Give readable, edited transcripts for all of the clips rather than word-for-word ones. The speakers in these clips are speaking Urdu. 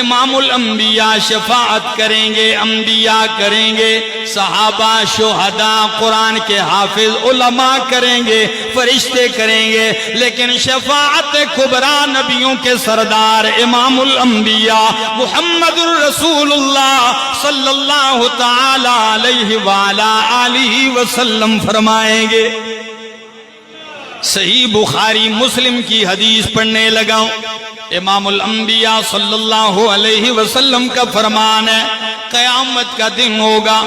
امام الانبیاء شفاعت کریں گے، انبیاء کریں گے، صحابہ، شہداء، قرآن کے حافظ علماء کریں گے، فرشتے کریں گے، لیکن شفاعت کبریٰ نبیوں کے سردار امام الانبیاء محمد الرسول اللہ صلی اللہ تعالی علیہ وآلہ آلہ وسلم فرمائیں گے۔ صحیح بخاری مسلم کی حدیث پڑھنے لگا، امام الانبیاء صلی اللہ علیہ وسلم کا فرمان ہے، قیامت کا دن ہوگا،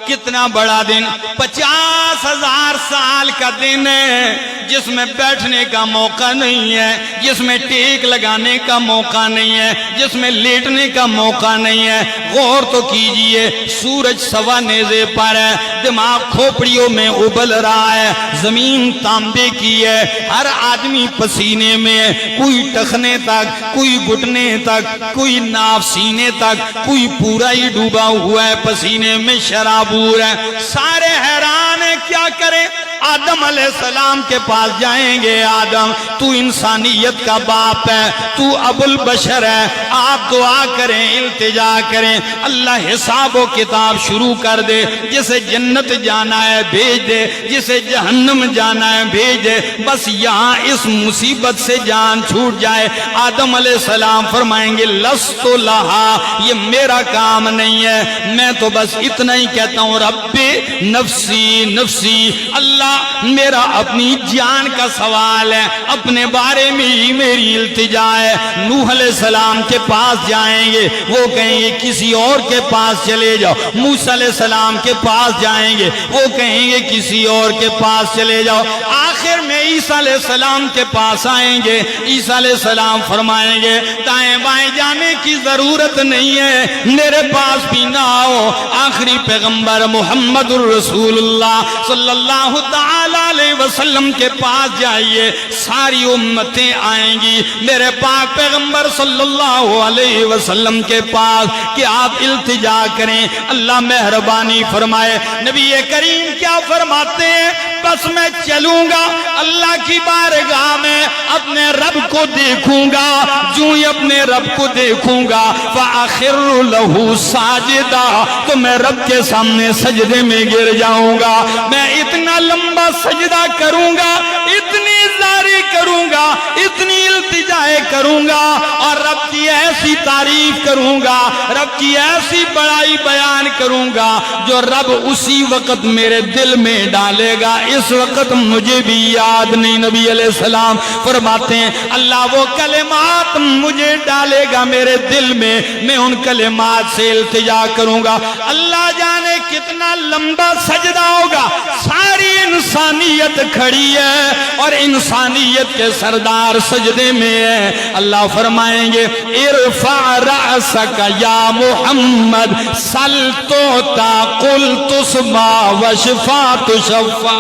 کتنا بڑا دن، 50,000 سال کا دن ہے، جس میں بیٹھنے کا موقع نہیں ہے، جس میں ٹیک لگانے کا موقع نہیں ہے، جس میں لیٹنے کا موقع نہیں ہے۔ غور تو کیجئے، سورج سوا نیزے پر ہے، دماغ کھوپڑیوں میں ابل رہا ہے، زمین تانبے کی ہے، ہر آدمی پسینے میں ہے، کوئی ٹخنے تک، کوئی گھٹنے تک، کوئی ناف سینے تک، کوئی پورا ہی ڈوبا ہوا ہے، پسینے میں شرابور ہے، سارے حیران ہیں کیا کریں۔ آدم علیہ السلام کے پاس جائیں گے، آدم تو انسانیت کا باپ ہے، تو ابو البشر ہے، آپ دعا کریں، التجا کریں، اللہ حساب و کتاب شروع کر دے، جسے جنت جانا ہے بھیج دے، جسے جہنم جانا ہے بھیج دے، بس یہاں اس مصیبت سے جان چھوٹ جائے۔ آدم علیہ السلام فرمائیں گے لست لہا، یہ میرا کام نہیں ہے، میں تو بس اتنا ہی کہتا ہوں رب نفسی نفسی، اللہ میرا اپنی جان کا سوال ہے، اپنے بارے میں ہی میری التجا ہے۔ نوح علیہ السلام کے پاس جائیں گے، وہ کہیں گے کسی اور کے پاس چلے جاؤ، موسیٰ علیہ السلام کے پاس جائیں گے، وہ کہیں گے کسی اور کے پاس چلے جاؤ، آخر میں عیسیٰ علیہ السلام کے پاس آئیں گے، عیسیٰ علیہ السلام فرمائیں گے دائیں بائیں جانے کی ضرورت نہیں ہے، میرے پاس بھی نہ آؤ، آخری پیغمبر محمد الرسول اللہ صلی اللہ تعالی علیہ وسلم کے پاس جائیے، ساری امتیں آئیں گی میرے پاک پیغمبر صلی اللہ علیہ وسلم کے پاس کہ آپ التجا کریں، اللہ مہربانی فرمائے۔ نبی کریم کیا فرماتے ہیں؟ بس میں چلوں گا اللہ کی بارگاہ میں، اپنے رب کو دیکھوں گا، جو ہی اپنے رب کو دیکھوں گا فَأَخِرُّ لَهُ سَاجِدًا، تو میں رب کے سامنے سجدے میں گر جاؤں گا، میں اتنا لمبا سجدہ کروں گا، اتنی زاری کروں گا، اتنی التجائے کروں گا، اور رب کی ایسی تعریف کروں گا، رب کی ایسی بڑائی بیان کروں گا جو رب اسی وقت میرے دل میں ڈالے گا، اس وقت مجھے بھی یاد نہیں۔ نبی علیہ السلام فرماتے ہیں اللہ وہ کلمات مجھے ڈالے گا میرے دل میں، میں ان کلمات سے التجا کروں گا، اللہ جانے کتنا لمبا سجدہ ہوگا، ساری انسانیت کھڑی ہے اور انسانیت کے سردار سجدے میں ہے۔ اللہ فرمائیں گے ارفع رأسک یا محمد سل توتا قل تسمع وشفا تشفع۔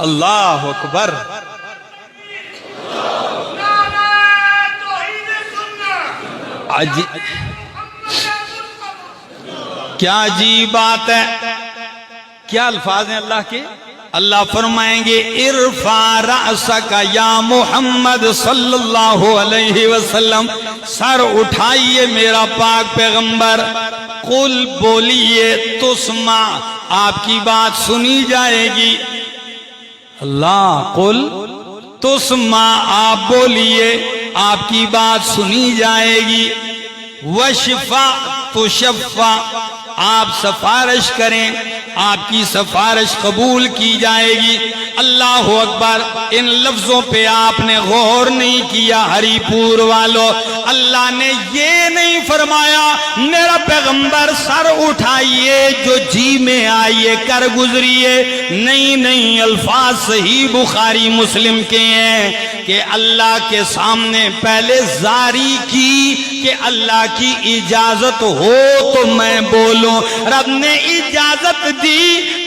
اللہ اکبر۔ کیا عجیب بات ہے، کیا الفاظ ہیں اللہ کے۔ اللہ فرمائیں گے ارفع رأسک یا محمد صلی اللہ علیہ وسلم، سر اٹھائیے میرا پاک پیغمبر، قل بولیے تسمع، آپ کی بات سنی جائے گی، اللہ قل تسمع، آپ بولیے آپ کی بات سنی جائے گی، وشفا تشفع، آپ سفارش کریں آپ کی سفارش قبول کی جائے گی۔ اللہ اکبر۔ ان لفظوں پہ آپ نے غور نہیں کیا ہری پور والوں، اللہ نے یہ نہیں فرمایا میرا پیغمبر سر اٹھائیے جو جی میں آئیے کر گزریے، نہیں نہیں، الفاظ صحیح بخاری مسلم کے ہیں کہ اللہ کے سامنے پہلے زاری کی کہ اللہ کی اجازت ہو تو میں بولوں. رب نے اجازت دی،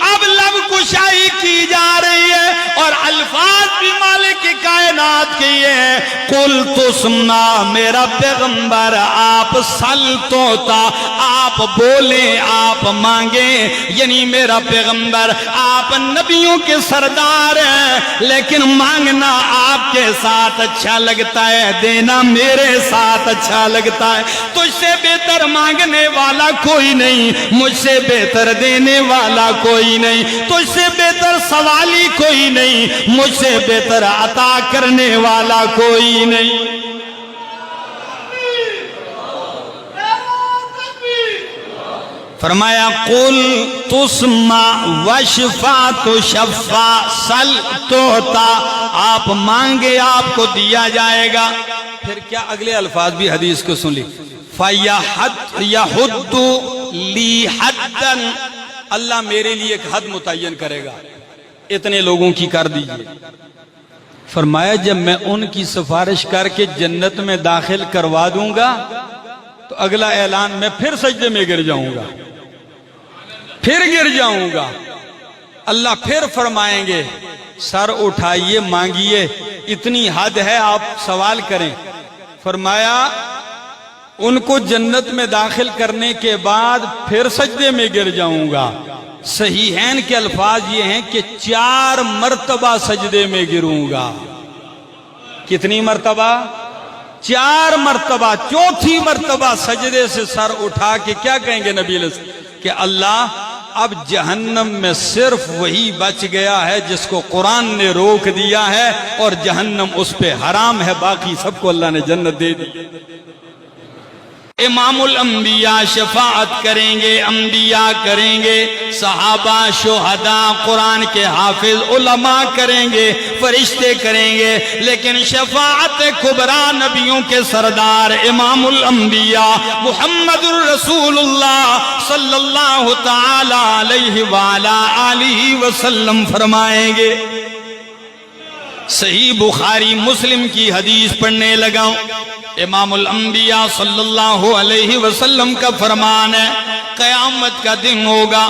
اب لب کشائی کی جا رہی ہے اور الفاظ بھی مالک کائنات کے یہ ہیں. قل تو سننا میرا پیغمبر، آپ سل توتا، آپ بولیں، آپ مانگیں. یعنی میرا پیغمبر آپ نبیوں کے سردار ہیں، لیکن مانگنا آپ کے ساتھ اچھا لگتا ہے، دینا میرے ساتھ اچھا لگتا ہے. تجھ سے بہتر مانگنے والا کوئی نہیں، مجھ سے بہتر دینے والا کوئی نہیں، تجھ سے بہتر سوالی کوئی نہیں، مجھ سے بہتر عطا کرنے والا کوئی نہیں. فرمایا قل تسمع وشفا تشفع سل توتا، آپ مانگے آپ کو دیا جائے گا. پھر کیا اگلے الفاظ بھی حدیث کو سن لی. فَيَحُدُّ لِي حَدًّا، اللہ میرے لیے ایک حد متعین کرے گا، اتنے لوگوں کی کر دیجئے. فرمایا جب میں ان کی سفارش کر کے جنت میں داخل کروا دوں گا تو اگلا اعلان میں پھر سجدے میں گر جاؤں گا، پھر گر جاؤں گا. اللہ پھر فرمائیں گے سر اٹھائیے مانگیے، اتنی حد ہے آپ سوال کریں. فرمایا ان کو جنت میں داخل کرنے کے بعد پھر سجدے میں گر جاؤں گا. صحیحین کے الفاظ یہ ہیں کہ 4 مرتبہ سجدے میں گروں گا. کتنی مرتبہ؟ 4 مرتبہ. چوتھی مرتبہ سجدے سے سر اٹھا کے کیا کہیں گے نبی علیہ السلام کہ اللہ اب جہنم میں صرف وہی بچ گیا ہے جس کو قرآن نے روک دیا ہے اور جہنم اس پہ حرام ہے، باقی سب کو اللہ نے جنت دے دی. امام الانبیاء شفاعت کریں گے، انبیاء کریں گے، صحابہ، شہداء، قرآن کے حافظ، علماء کریں گے، فرشتے کریں گے، لیکن شفاعت کبریٰ نبیوں کے سردار امام الانبیاء محمد الرسول اللہ صلی اللہ تعالی علیہ وآلہ آلہ وسلم فرمائیں گے. صحیح بخاری مسلم کی حدیث پڑھنے لگا. امام الانبیاء صلی اللہ علیہ وسلم کا فرمان ہے قیامت کا دن ہوگا.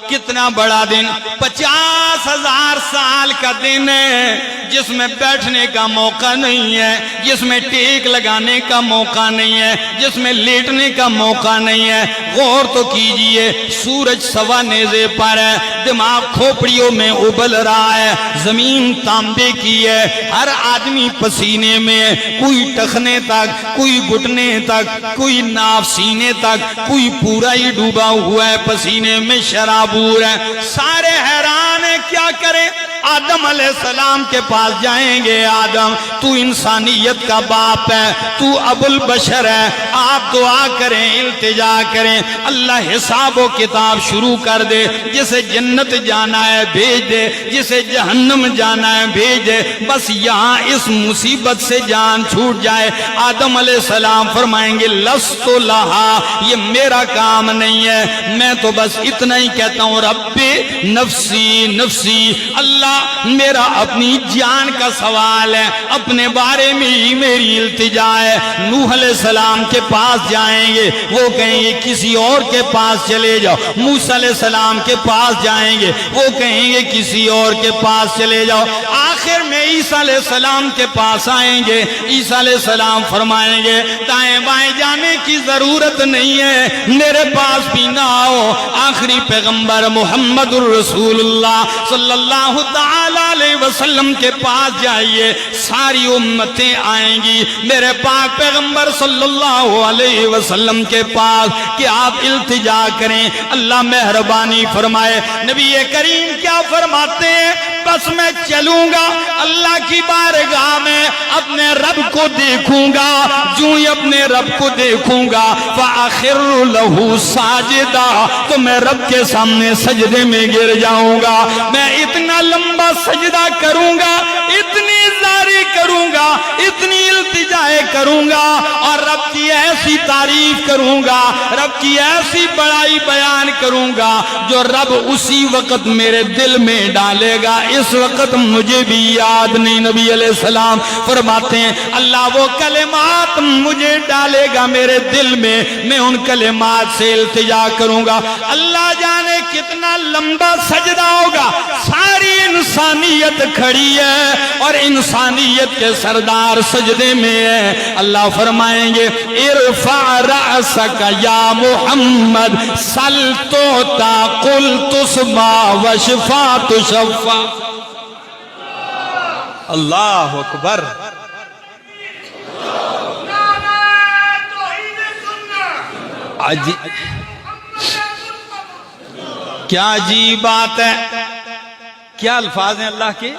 کتنا بڑا دن؟ 50,000 سال کا دن ہے، جس میں بیٹھنے کا موقع نہیں ہے، جس میں ٹیک لگانے کا موقع نہیں ہے، جس میں لیٹنے کا موقع نہیں ہے. غور تو کیجئے، سورج سوا نیزے پر ہے، دماغ کھوپڑیوں میں ابل رہا ہے، زمین تانبے کی ہے، ہر آدمی پسینے میں، کوئی ٹخنے تک، کوئی گھٹنے تک، کوئی ناف سینے تک، کوئی پورا ہی ڈوبا ہوا ہے، پسینے میں شرابور ہے. سارے حیران ہیں کیا کریں. آدم علیہ السلام کے پاس جائیں گے. آدم تو انسانیت کا باپ ہے، تو ابو البشر ہے، آپ دعا کریں، التجا کریں، اللہ حساب و کتاب شروع کر دے. جسے جنت جانا ہے بھیج دے، جسے جہنم جانا ہے بھیج دے، بس یہاں اس مصیبت سے جان چھوٹ جائے. آدم علیہ السلام فرمائیں گے لست لہا، یہ میرا کام نہیں ہے، میں تو بس اتنا ہی کہتا ہوں رب نفسی نفسی. اللہ میرا اپنی جان کا سوال ہے، اپنے بارے میں ہی میری التجا ہے. نوح علیہ السلام کے پاس جائیں گے، وہ کہیں گے کسی اور کے پاس چلے جاؤ. موسیٰ علیہ السلام کے پاس جائیں گے، وہ کہیں گے کسی اور کے پاس چلے جاؤ. آخر میں عیسیٰ علیہ السلام کے پاس آئیں گے. عیسیٰ علیہ السلام فرمائیں گے دائیں بائیں جانے کی ضرورت نہیں ہے، میرے پاس بھی نہ آؤ. آخری پیغمبر محمد الرسول اللہ صلی اللہ تعالی علیہ وسلم کے پاس جائیے، ساری امتیں آئیں گی میرے پاک پیغمبر صلی اللہ علیہ وسلم کے پاس کہ آپ التجا کریں، اللہ مہربانی فرمائے. نبی کریم کیا فرماتے ہیں؟ بس میں چلوں گا اللہ کی بارگاہ میں، اپنے رب کو دیکھوں گا. جو ہی اپنے رب کو دیکھوں گا فَأَخِرُّ لَهُ سَاجِدًا، تو میں رب کے سامنے سجدے میں گر جاؤں گا. میں اتنا لمبا سجدہ کروں گا، اتنی زاری کروں گا، اتنی التجائے کروں گا، اور رب کی ایسی تعریف کروں گا، رب کی ایسی بڑائی بیان کروں گا جو رب اسی وقت میرے دل میں ڈالے گا، اس وقت مجھے بھی یاد نہیں۔ نبی علیہ السلام فرماتے ہیں اللہ وہ کلمات مجھے ڈالے گا میرے دل میں ان کلمات سے التجا کروں گا۔ اللہ جانے کتنا لمبا سجدہ ہوگا، ساری انسانیت کھڑی ہے اور انسانیت کے سردار سجدے میں ہے۔ اللہ فرمائیں گے ارفع رأسک یا محمد سل توتا قل تسمع وشفا تشفا۔ اللہ اکبر۔ کیا عجیب بات ہے، کیا الفاظ ہیں اللہ کے۔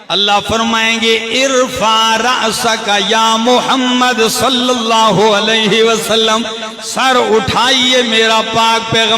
اللہ فرمائیں گے ارفع رأسک یا محمد صلی اللہ علیہ وسلم، سر اٹھائیے میرا پاک پیغمبر